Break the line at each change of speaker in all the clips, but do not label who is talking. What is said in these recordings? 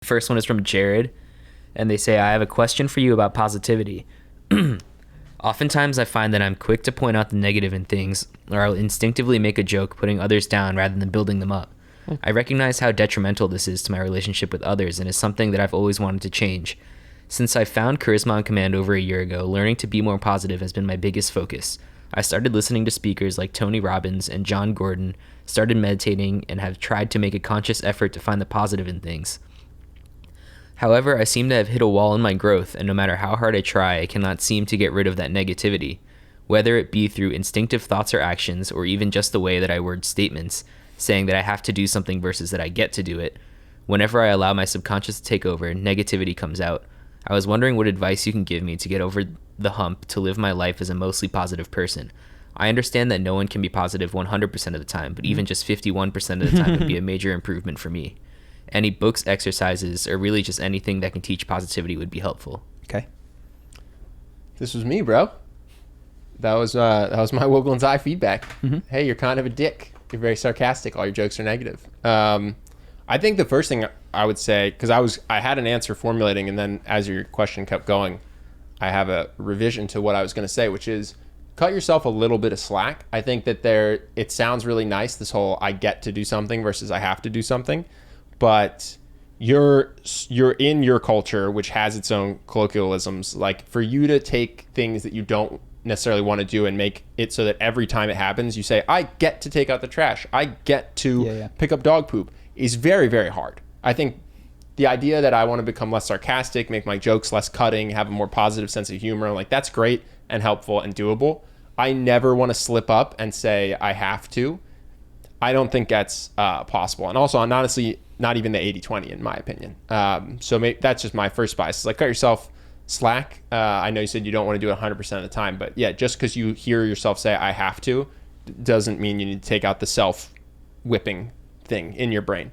First one is from Jared, and they say, I have a question for you about positivity. Oftentimes, I find that I'm quick to point out the negative in things, or I'll instinctively make a joke putting others down rather than building them up. I recognize how detrimental this is to my relationship with others, and is something that I've always wanted to change. Since I found Charisma on Command over a year ago, learning to be more positive has been my biggest focus. I started listening to speakers like Tony Robbins and John Gordon, started meditating, and have tried to make a conscious effort to find the positive in things. However, I seem to have hit a wall in my growth, and no matter how hard I try, I cannot seem to get rid of that negativity. Whether it be through instinctive thoughts or actions, or even just the way that I word statements, saying that I have to do something versus that I get to do it, whenever I allow my subconscious to take over, negativity comes out. I was wondering what advice you can give me to get over the hump to live my life as a mostly positive person. I understand that no one can be positive 100% of the time, but even just 51% of the time would be a major improvement for me. Any books, exercises, or really just anything that can teach positivity would be helpful.
Okay.
This was me, bro. That was my Wiggle and Eye feedback. Mm-hmm. Hey, you're kind of a dick. You're very sarcastic. All your jokes are negative. I think the first thing I would say, because I had an answer formulating, and then as your question kept going, I have a revision to what I was going to say, which is cut yourself a little bit of slack. I think that it sounds really nice, this whole I get to do something versus I have to do something. But you're in your culture, which has its own colloquialisms. Like, for you to take things that you don't necessarily want to do and make it so that every time it happens, you say, I get to take out the trash, I get to pick up dog poop, is very, very hard. I think the idea that I want to become less sarcastic, make my jokes less cutting, have a more positive sense of humor, like, that's great and helpful and doable. I never want to slip up and say I have to. I don't think that's possible. And also, I'm honestly not even the 80-20 in my opinion. So that's just my first bias. It's like, cut yourself slack. I know you said you don't want to do it 100% of the time, but yeah, just because you hear yourself say I have to doesn't mean you need to take out the self-whipping thing in your brain.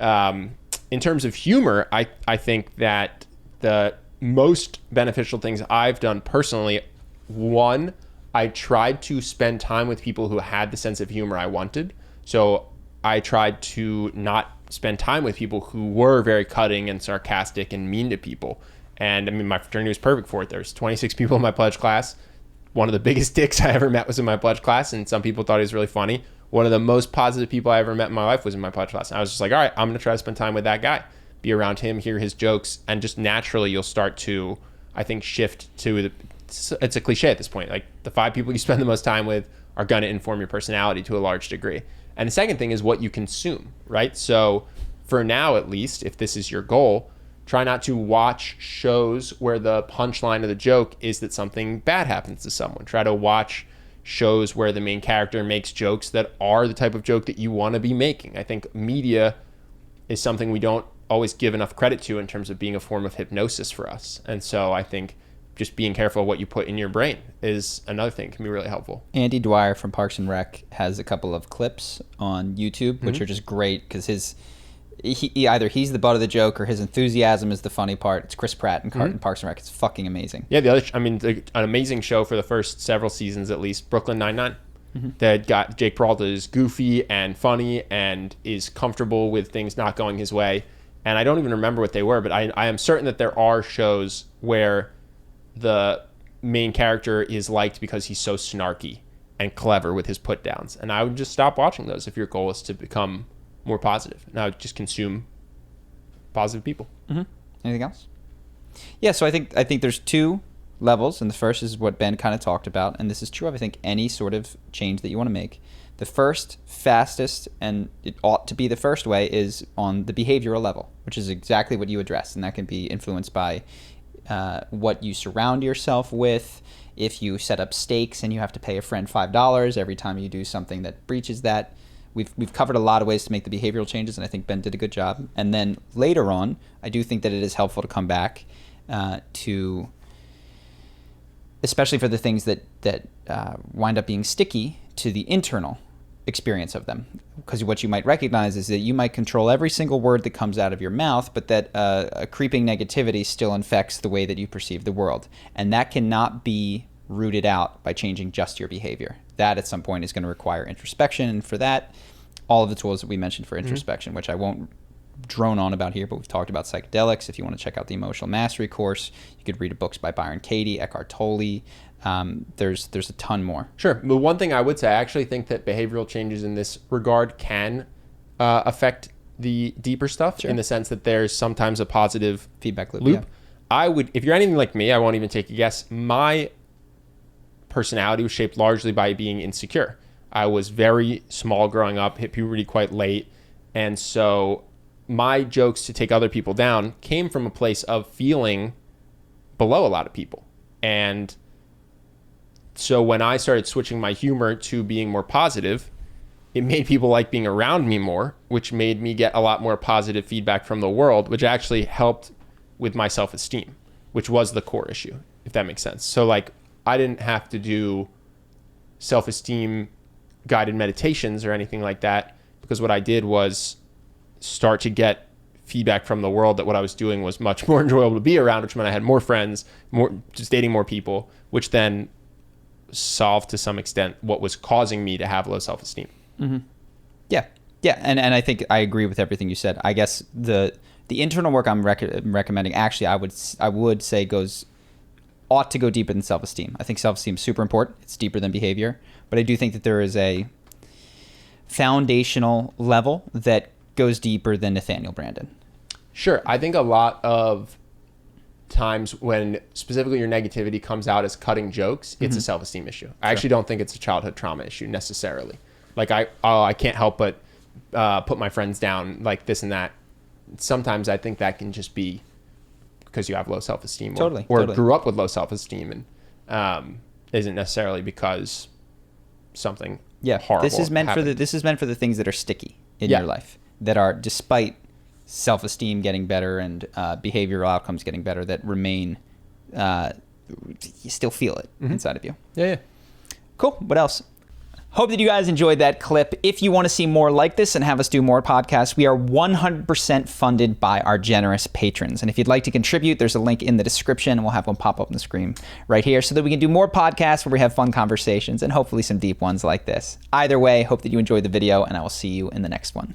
In terms of humor, I think that the most beneficial things I've done personally, one, I tried to spend time with people who had the sense of humor I wanted. So I tried to not spend time with people who were very cutting and sarcastic and mean to people. And I mean, my fraternity was perfect for it. There's 26 people in my pledge class. One of the biggest dicks I ever met was in my pledge class, and some people thought he was really funny. One of the most positive people I ever met in my life was in my pledge class. And I was just like, all right, I'm going to try to spend time with that guy, be around him, hear his jokes, and just naturally you'll start to, I think, shift to it's a cliche at this point. Like, the 5 people you spend the most time with are going to inform your personality to a large degree. And the second thing is what you consume, right? So for now, at least, if this is your goal, try not to watch shows where the punchline of the joke is that something bad happens to someone. Try to watch shows where the main character makes jokes that are the type of joke that you want to be making. I think media is something we don't always give enough credit to in terms of being a form of hypnosis for us. And so I think just being careful of what you put in your brain is another thing that can be really helpful.
Andy Dwyer from Parks and Rec has a couple of clips on YouTube, which are just great because either he's the butt of the joke or his enthusiasm is the funny part. It's Chris Pratt in Parks and Rec. It's fucking amazing.
Yeah, an amazing show for the first several seasons at least. Brooklyn Nine-Nine. That got Jake Peralta is goofy and funny and is comfortable with things not going his way. And I don't even remember what they were, but I am certain that there are shows where the main character is liked because he's so snarky and clever with his put downs. And I would just stop watching those if your goal is to become more positive. And I would just consume positive people.
Anything else? Yeah, so I think there's 2 levels, and the first is what Ben kind of talked about, and this is true of, I think, any sort of change that you want to make. The first, fastest, and it ought to be the first way, is on the behavioral level, which is exactly what you addressed, and that can be influenced by what you surround yourself with. If you set up stakes and you have to pay a friend $5 every time you do something that breaches that, we've covered a lot of ways to make the behavioral changes, and I think Ben did a good job. And then later on, I do think that it is helpful to come back to, especially for the things that wind up being sticky, to the internal experience of them. Because what you might recognize is that you might control every single word that comes out of your mouth, but that a creeping negativity still infects the way that you perceive the world. And that cannot be rooted out by changing just your behavior. That at some point is going to require introspection. And for that, all of the tools that we mentioned for introspection, which I won't drone on about here, but we've talked about psychedelics. If you want to check out the Emotional Mastery course, you could read books by Byron Katie, Eckhart Tolle. There's a ton more.
Sure. But one thing I would say, I actually think that behavioral changes in this regard can affect the deeper stuff, in the sense that there's sometimes a positive
Feedback loop. Yeah.
I would, if you're anything like me, I won't even take a guess. My personality was shaped largely by being insecure. I was very small growing up, hit puberty quite late. And so my jokes to take other people down came from a place of feeling below a lot of people. And so when I started switching my humor to being more positive, it made people like being around me more, which made me get a lot more positive feedback from the world, which actually helped with my self-esteem, which was the core issue, if that makes sense. So like, I didn't have to do self-esteem guided meditations or anything like that, because what I did was start to get feedback from the world that what I was doing was much more enjoyable to be around, which meant I had more friends, more just dating more people, which then solved to some extent what was causing me to have low self-esteem.
Mm-hmm. Yeah. And I think I agree with everything you said. I guess the internal work I'm recommending, actually, I would say ought to go deeper than self-esteem. I think self-esteem is super important. It's deeper than behavior. But I do think that there is a foundational level that goes deeper than Nathaniel Brandon.
Sure. I think a lot of times when specifically your negativity comes out as cutting jokes, it's a self-esteem issue. I actually don't think it's a childhood trauma issue necessarily. Like I can't help but put my friends down, like this and that. Sometimes I think that can just be because you have low self-esteem or grew up with low self-esteem, and isn't necessarily because something horrible
this is meant
happened.
for the things that are sticky in your life, that are, despite self-esteem getting better and behavioral outcomes getting better, that remain, you still feel it inside of you.
Yeah.
Cool. What else? Hope that you guys enjoyed that clip. If you want to see more like this and have us do more podcasts, we are 100% funded by our generous patrons. And if you'd like to contribute, there's a link in the description, and we'll have one pop up on the screen right here so that we can do more podcasts where we have fun conversations and hopefully some deep ones like this. Either way, hope that you enjoyed the video, and I will see you in the next one.